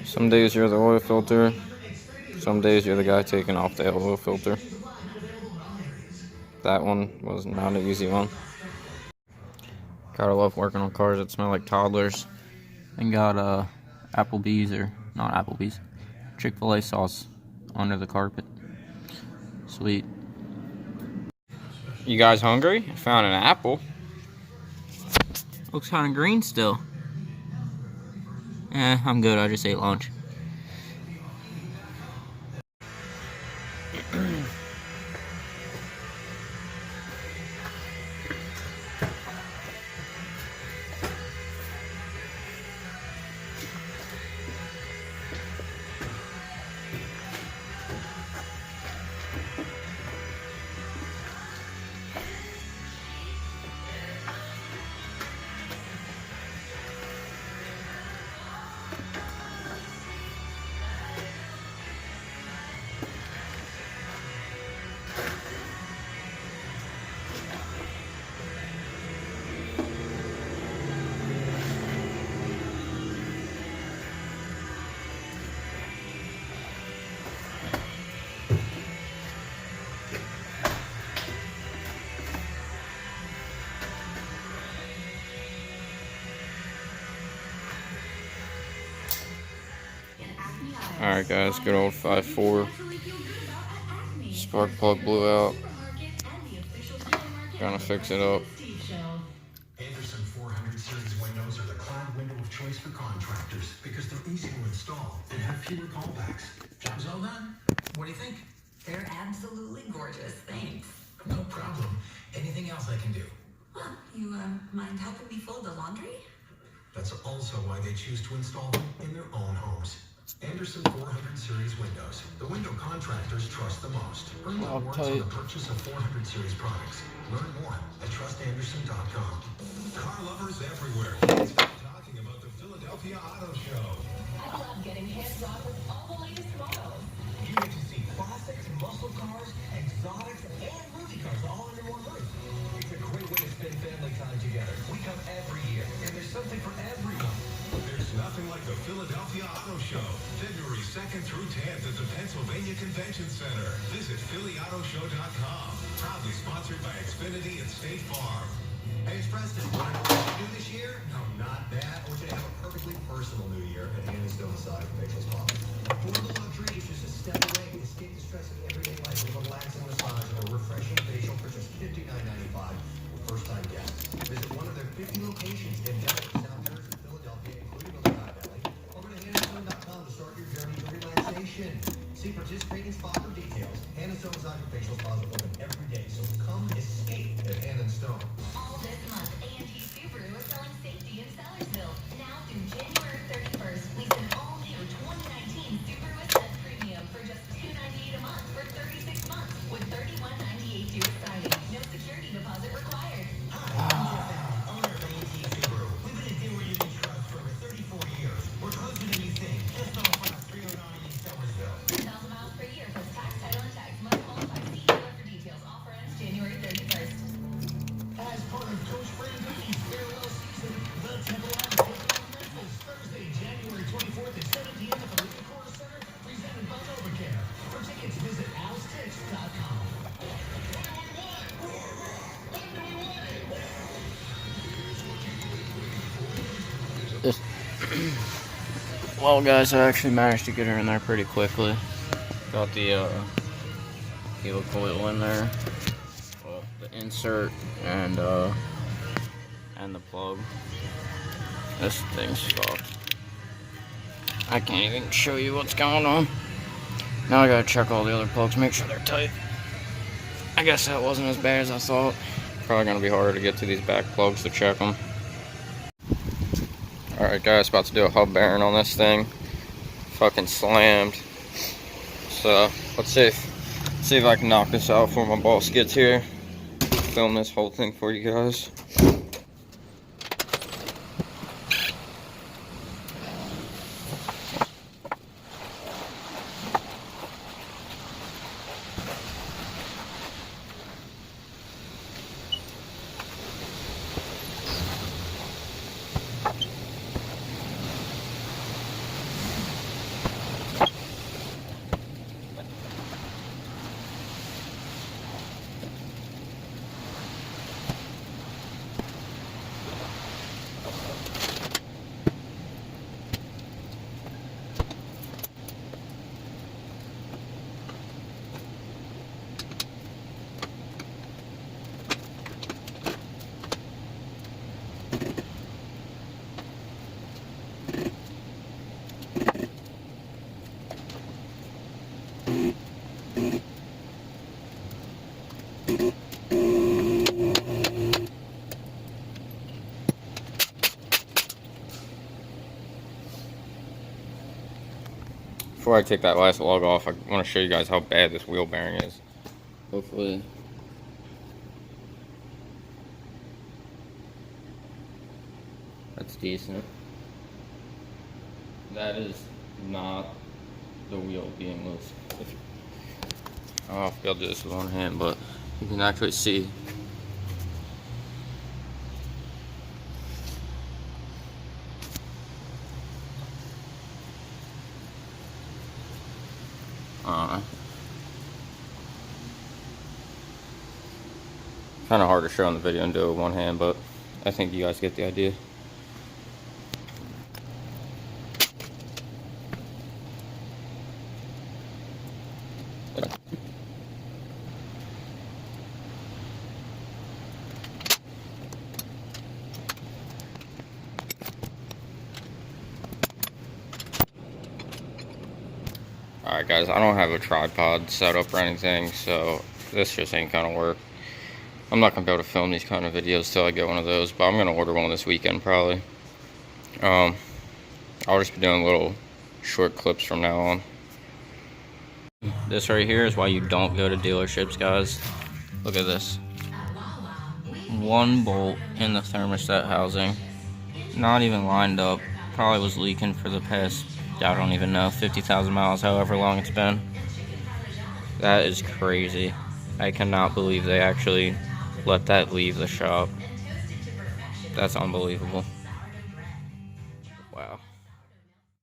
Some days you're the oil filter. Some days you're the guy taking off the oil filter. That one was not an easy one. Gotta love working on cars that smell like toddlers. And got Applebee's, or not Applebee's, Chick-fil-A sauce under the carpet. Sweet. You guys hungry? I found an apple. Looks kind of green still. I'm good. I just ate lunch. Alright guys, good old 5.4. Spark plug blew out. Gonna fix it up. Anderson 400 series windows are the cloud window of choice for contractors because they're easy to install and have fewer callbacks. Job's all done. What do you think? They're absolutely gorgeous, thanks. No problem. Anything else I can do? Huh, you mind helping me fold the laundry? That's also why they choose to install them in their own homes. Anderson 400 series windows. The window contractors trust the most. Earn rewards on the purchase of 400 series products. Learn more at trustanderson.com. Car lovers everywhere. Talking about the Philadelphia Auto Show. I love getting hands-on with all the latest models. You get to see classics, muscle cars, exotics, and movie cars all under one roof. It's a great way to spend family time together. We come every year, and there's something for everyone. There's nothing like the Philadelphia Auto Show. February 2nd through 10th at the Pennsylvania Convention Center. Visit PhillyAutoShow.com. Proudly sponsored by Xfinity and State Farm. Hey, it's Preston. Want to know what to do this year? No, not that. I want you to have a perfectly personal new year at Hannah's Domicile Facial Spa. Affordable luxury is just a step away. Escape the stress of everyday life with a relaxing massage or refreshing facial for just $59.95 for first-time guests. Visit one of their 50 locations in Delaware, South Jersey, Philadelphia, including the Lehigh Valley. Over to HannahStone.com to start your journey to relaxation. See participating spa for details. Hannah's Domicile Facial Spas are open every day, so come escape at Hannah Stone. All this month, A&T Subaru is selling safety in Sellersville. Now through January 31st, lease an all-new 2019 Subaru Ascent Premium for just $298 a month for 36 months with $31.98 due at signing. No security deposit required. Hi, I'm Jeff Allen, owner of A&T Subaru. We've been a dealer you can trust for over 34 years. We're closer than you think. Just off Route 309 in Sellersville. 10,000 miles per year plus tax, title, and tax. Must qualify. See dealer for details. Offer ends January 31st. As part of Coach Brandy's farewell season, the Temple Line is taking on Memphis Thursday, January 24th at 7 p.m. at the Lincoln Corner Center, presented by Novacare. For tickets, visit alstix.com. Well, guys, I actually managed to get her in there pretty quickly. Got the helical coil in there, well, the insert, and the plug. This thing's fucked. I can't even show you what's going on. Now I gotta check all the other plugs, make sure they're tight. I guess that wasn't as bad as I thought. Probably gonna be harder to get to these back plugs to check them. Alright guys, about to do a hub bearing on this thing. Fucking slammed. So, let's see if I can knock this out before my boss gets here. Film this whole thing for you guys. Before I take that last lug off, I want to show you guys how bad this wheel bearing is. Hopefully. That's decent. That is not the wheel being loose. I don't know if I'll do this with one hand, but you can actually see. Kind of hard to show on the video and do it with one hand, but I think you guys get the idea. Alright guys, I don't have a tripod set up or anything, so this just ain't gonna work. I'm not gonna be able to film these kind of videos till I get one of those, but I'm gonna order one this weekend probably. I'll just be doing little short clips from now on. This right here is why you don't go to dealerships, guys. Look at this. One bolt in the thermostat housing, not even lined up. Probably was leaking for the past, I don't even know, 50,000 miles, however long it's been. That is crazy. I cannot believe they actually let that leave the shop. That's unbelievable.